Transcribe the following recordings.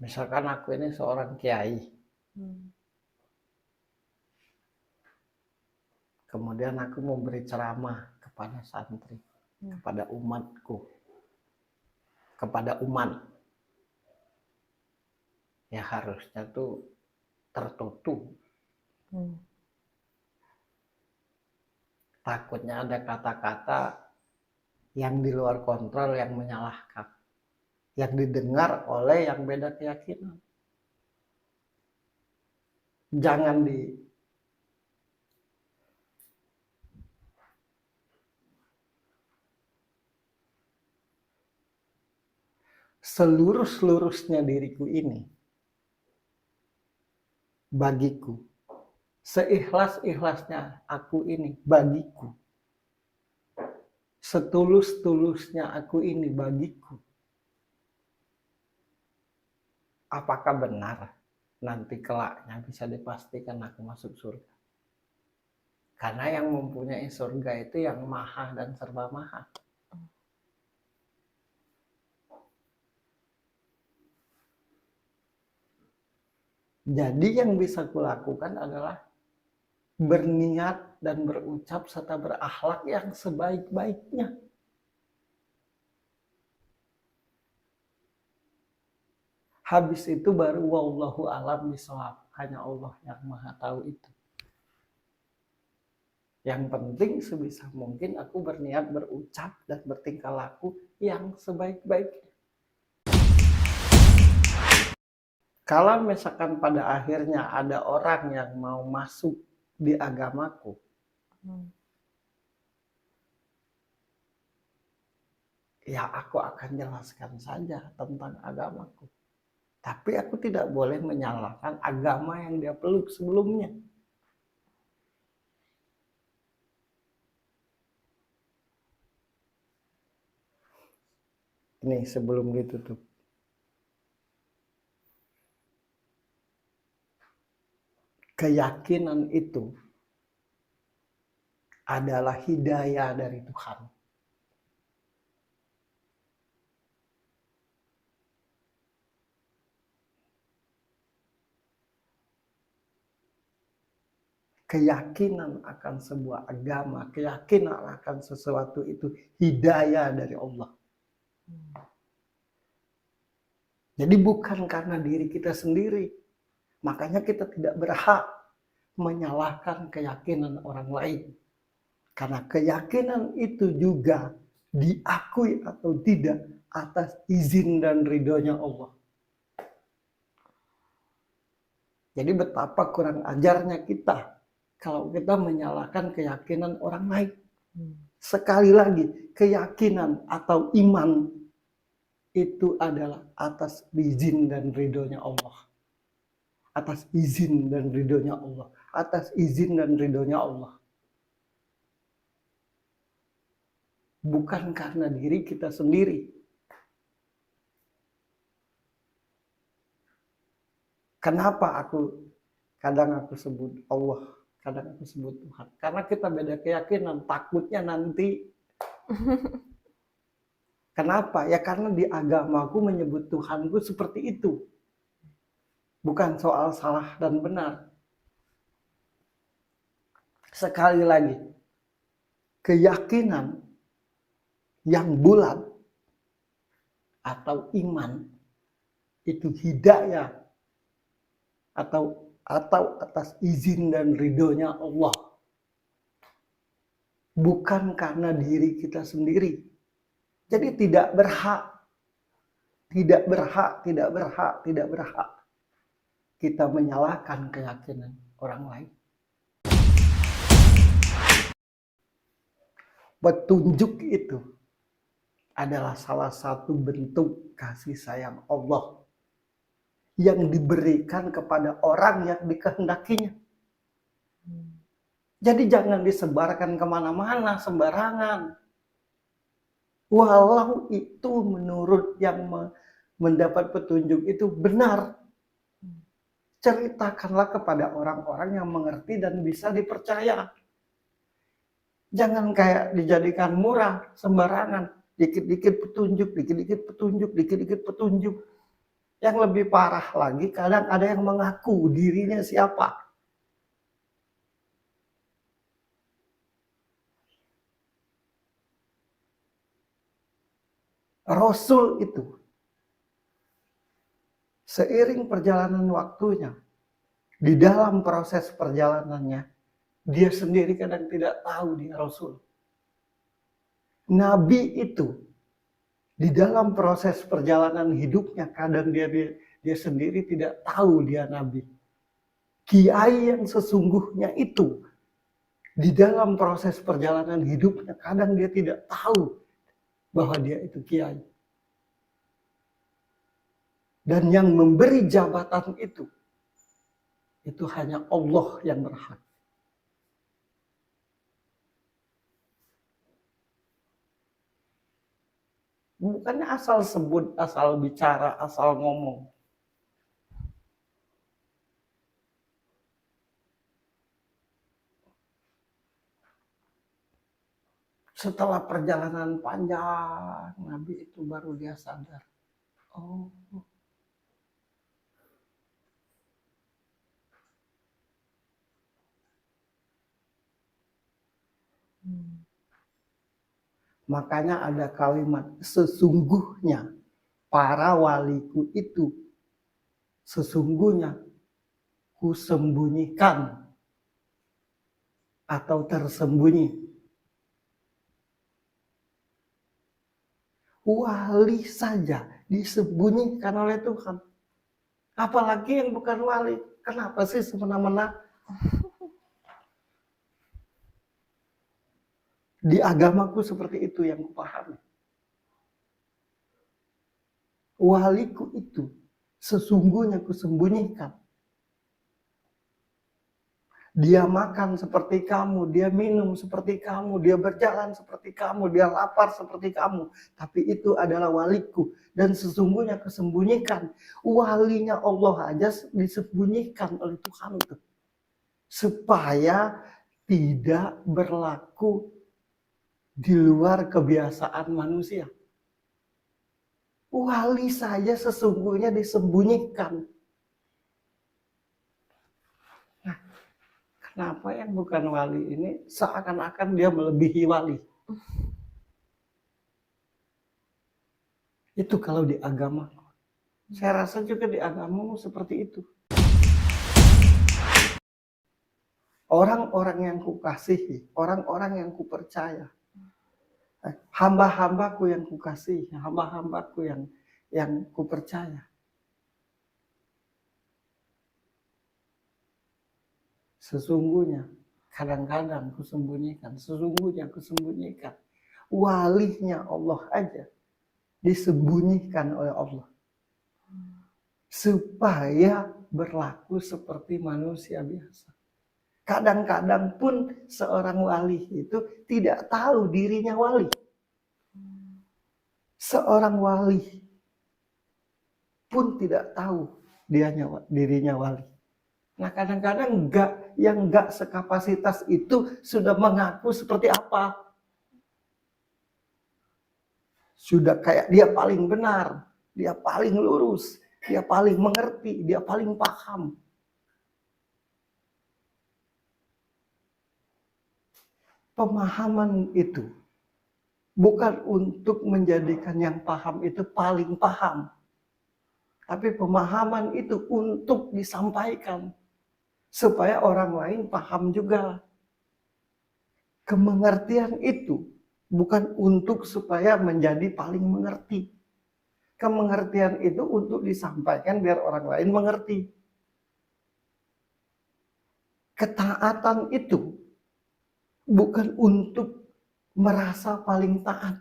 Misalkan aku ini seorang kiai, kemudian aku memberi ceramah kepada santri, kepada umatku, kepada umat. Ya harusnya tuh tertutup. Takutnya ada kata-kata yang di luar kontrol yang menyalahkan, yang didengar oleh yang beda keyakinan. Jangan seluruh-seluruhnya diriku ini bagiku, seikhlas-ikhlasnya aku ini bagiku, setulus-tulusnya aku ini bagiku. Apakah benar nanti kelaknya bisa dipastikan aku masuk surga? Karena yang mempunyai surga itu yang maha dan serba maha. Jadi yang bisa kulakukan adalah berniat dan berucap serta berakhlak yang sebaik-baiknya. Habis itu baru wallahu alam bishawab. Hanya Allah yang maha tahu itu. Yang penting sebisa mungkin aku berniat berucap dan bertingkah laku yang sebaik-baiknya. Kalau misalkan pada akhirnya ada orang yang mau masuk di agamaku, ya aku akan jelaskan saja tentang agamaku. Tapi aku tidak boleh menyalahkan agama yang dia peluk sebelumnya. Ini sebelum ditutup. Keyakinan itu adalah hidayah dari Tuhan. Keyakinan akan sebuah agama, keyakinan akan sesuatu itu hidayah dari Allah. Jadi bukan karena diri kita sendiri. Makanya kita tidak berhak menyalahkan keyakinan orang lain. Karena keyakinan itu juga diakui atau tidak atas izin dan ridhonya Allah. Jadi betapa kurang ajarnya kita kalau kita menyalahkan keyakinan orang lain. Sekali lagi, keyakinan atau iman itu adalah atas izin dan ridhonya Allah. Atas izin dan ridhonya Allah. Atas izin dan ridhonya Allah. Bukan karena diri kita sendiri. Kenapa kadang aku sebut Allah, kadang aku sebut Tuhan? Karena kita beda keyakinan, takutnya nanti. Kenapa? Ya karena di agamaku menyebut Tuhanku seperti itu. Bukan soal salah dan benar. Sekali lagi, keyakinan yang bulat atau iman itu hidayah atau atas izin dan ridhonya Allah. Bukan karena diri kita sendiri. Jadi tidak berhak kita menyalahkan keyakinan orang lain. Petunjuk itu adalah salah satu bentuk kasih sayang Allah yang diberikan kepada orang yang dikehendakinya. Jadi jangan disebarkan kemana-mana sembarangan. Walau itu menurut yang mendapat petunjuk itu benar. Ceritakanlah kepada orang-orang yang mengerti dan bisa dipercaya. Jangan kayak dijadikan murah sembarangan. Dikit-dikit petunjuk, dikit-dikit petunjuk, dikit-dikit petunjuk. Yang lebih parah lagi, kadang ada yang mengaku dirinya siapa. Rasul itu, seiring perjalanan waktunya, di dalam proses perjalanannya, dia sendiri kadang tidak tahu dia Rasul. Nabi itu, di dalam proses perjalanan hidupnya, kadang dia sendiri tidak tahu dia Nabi. Kiai yang sesungguhnya itu, di dalam proses perjalanan hidupnya, kadang dia tidak tahu bahwa dia itu kiai. Dan yang memberi jabatan itu hanya Allah yang berhak. Bukannya asal sebut, asal bicara, asal ngomong. Setelah perjalanan panjang, Nabi itu baru dia sadar. Oh, makanya ada kalimat, sesungguhnya para waliku itu, sesungguhnya kusembunyikan atau tersembunyi. Wali saja disembunyikan oleh Tuhan. Apalagi yang bukan wali. Kenapa sih semena-mena? Di agamaku seperti itu yang kupahami. Waliku itu sesungguhnya kusembunyikan. Dia makan seperti kamu, dia minum seperti kamu, dia berjalan seperti kamu, dia lapar seperti kamu. Tapi itu adalah waliku. Dan sesungguhnya kusembunyikan. Walinya Allah aja disembunyikan oleh Tuhan itu. Supaya tidak berlaku di luar kebiasaan manusia. Wali saja sesungguhnya disembunyikan. Nah, kenapa yang bukan wali ini seakan-akan dia melebihi wali? Itu kalau di agama. Saya rasa juga di agamamu seperti itu. Orang-orang yang kukasihi, orang-orang yang kupercaya, hamba-hambaku yang kukasihi, hamba-hambaku yang kupercaya. Sesungguhnya, kadang-kadang kusembunyikan, sesungguhnya kusembunyikan. Walinya Allah aja disembunyikan oleh Allah. Supaya berlaku seperti manusia biasa. Kadang-kadang pun seorang wali itu tidak tahu dirinya wali. Seorang wali pun tidak tahu dirinya wali. Nah kadang-kadang yang enggak sekapasitas itu sudah mengaku seperti apa. Sudah kayak dia paling benar, dia paling lurus, dia paling mengerti, dia paling paham. Pemahaman itu bukan untuk menjadikan yang paham itu paling paham. Tapi pemahaman itu untuk disampaikan. Supaya orang lain paham juga. Kemengertian itu bukan untuk supaya menjadi paling mengerti. Kemengertian itu untuk disampaikan biar orang lain mengerti. Ketaatan itu bukan untuk merasa paling taat.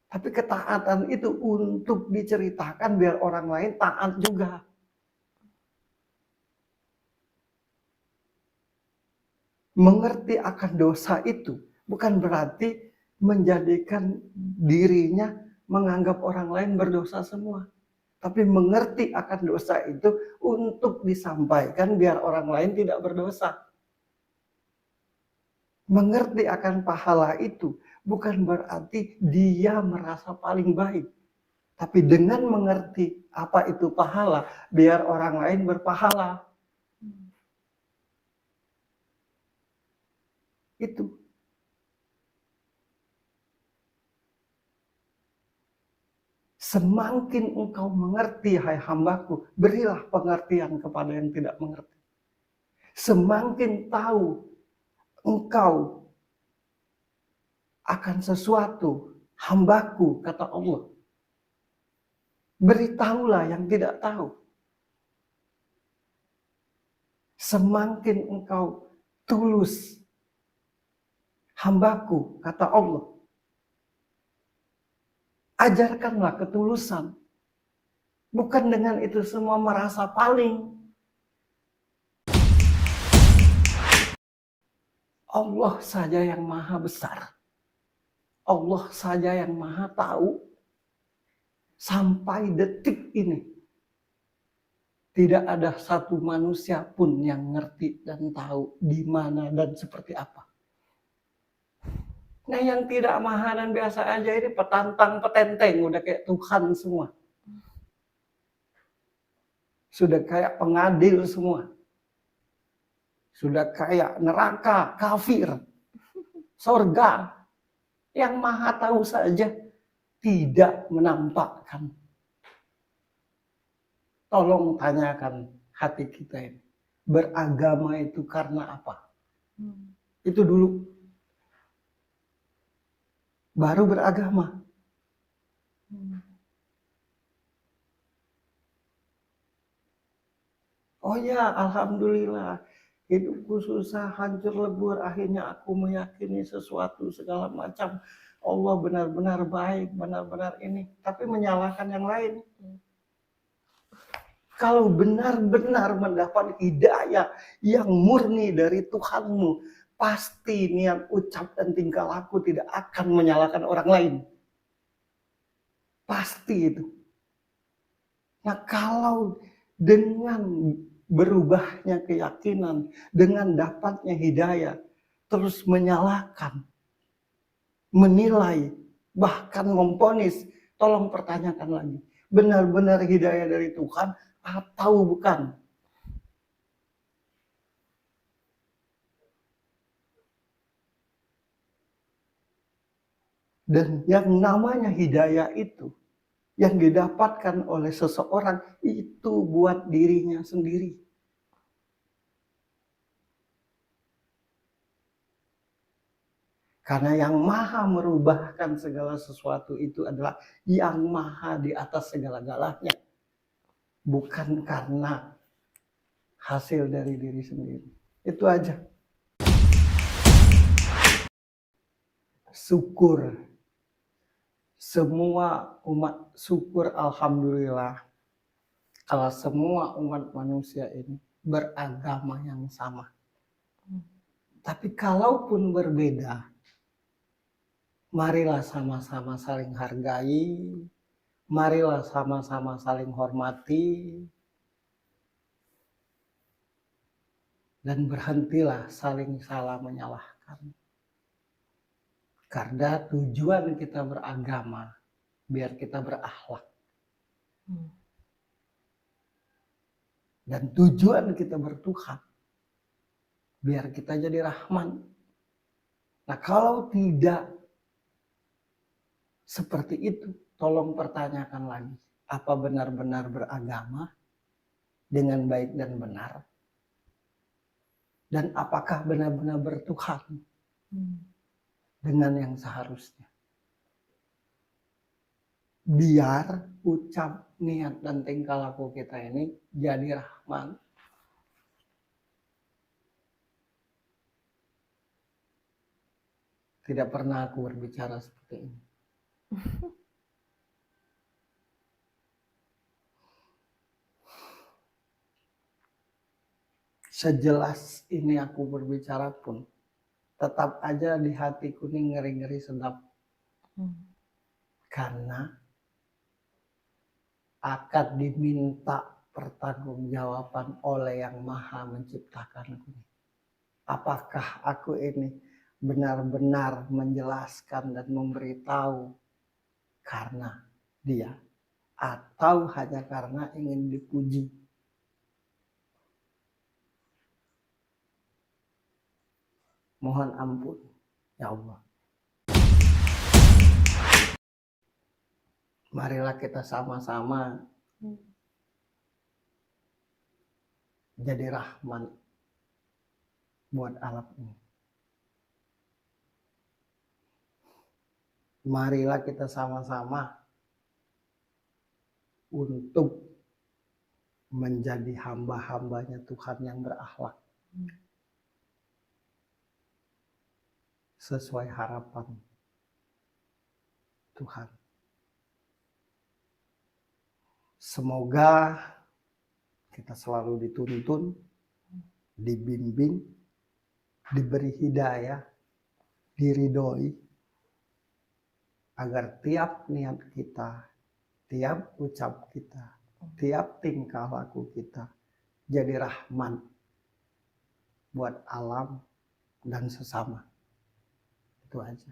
Tapi ketaatan itu untuk diceritakan biar orang lain taat juga. Mengerti akan dosa itu bukan berarti menjadikan dirinya menganggap orang lain berdosa semua. Tapi mengerti akan dosa itu untuk disampaikan biar orang lain tidak berdosa. Mengerti akan pahala itu bukan berarti dia merasa paling baik. Tapi dengan mengerti apa itu pahala, biar orang lain berpahala. Itu. Semakin engkau mengerti, hai hambaku, berilah pengertian kepada yang tidak mengerti. Semakin tahu engkau akan sesuatu, hambaku, kata Allah, beritahulah yang tidak tahu. Semakin engkau tulus, hambaku, kata Allah, ajarkanlah ketulusan. Bukan dengan itu semua merasa paling. Allah saja yang maha besar. Allah saja yang maha tahu. Sampai detik ini, tidak ada satu manusia pun yang ngerti dan tahu di mana dan seperti apa. Nah, yang tidak maha dan biasa aja ini petantang petenteng, udah kayak Tuhan semua. Sudah kayak pengadil semua. Sudah kayak neraka, kafir, sorga. Yang maha tahu saja tidak menampakkan. Tolong tanyakan hati kita ini. Beragama itu karena apa? Itu dulu. Baru beragama. Oh ya, alhamdulillah. Hidupku susah, hancur lebur. Akhirnya aku meyakini sesuatu segala macam. Allah benar-benar baik, benar-benar ini. Tapi menyalahkan yang lain. Kalau benar-benar mendapat hidayah yang murni dari Tuhanmu, pasti niat ucap dan tingkah laku tidak akan menyalahkan orang lain. Pasti itu. Nah, kalau dengan berubahnya keyakinan, dengan dapatnya hidayah, terus menyalahkan, menilai, bahkan memvonis, tolong pertanyakan lagi. Benar-benar hidayah dari Tuhan atau bukan? Dan yang namanya hidayah itu, yang didapatkan oleh seseorang, itu buat dirinya sendiri. Karena yang maha merubahkan segala sesuatu itu adalah yang maha di atas segala-galanya. Bukan karena hasil dari diri sendiri. Itu aja. Syukur. Semua umat syukur alhamdulillah. Kalau semua umat manusia ini beragama yang sama. Tapi kalaupun berbeda, marilah sama-sama saling hargai, marilah sama-sama saling hormati, dan berhentilah saling salah menyalahkan. Karena tujuan kita beragama, biar kita berakhlak. Dan tujuan kita bertuhan, biar kita jadi rahman. Nah, kalau tidak seperti itu, tolong pertanyakan lagi. Apa benar-benar beragama dengan baik dan benar? Dan apakah benar-benar bertuhan dengan yang seharusnya? Biar ucap, niat, dan tingkah laku kita ini jadi rahman. Tidak pernah aku berbicara seperti ini. Sejelas ini aku berbicara pun, tetap aja di hatiku ini ngeri-ngeri sedap. Karena akan diminta pertanggungjawaban oleh yang maha menciptakanku. Apakah aku ini benar-benar menjelaskan dan memberitahu karena dia, atau hanya karena ingin dipuji. Mohon ampun, ya Allah. Marilah kita sama-sama jadi rahman buat alam ini. Marilah kita sama-sama untuk menjadi hamba-hambanya Tuhan yang berakhlak. Sesuai harapan Tuhan. Semoga kita selalu dituntun, dibimbing, diberi hidayah, diridhoi, agar tiap niat kita, tiap ucap kita, tiap tingkah laku kita jadi rahman buat alam dan sesama. Itu aja.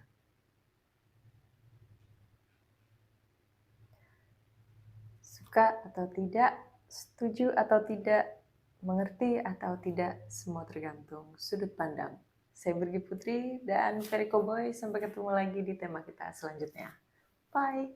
Suka atau tidak, setuju atau tidak, mengerti atau tidak, semua tergantung sudut pandang. Saya Birgi Putri dan Ferry Cowboy. Sampai ketemu lagi di tema kita selanjutnya. Bye!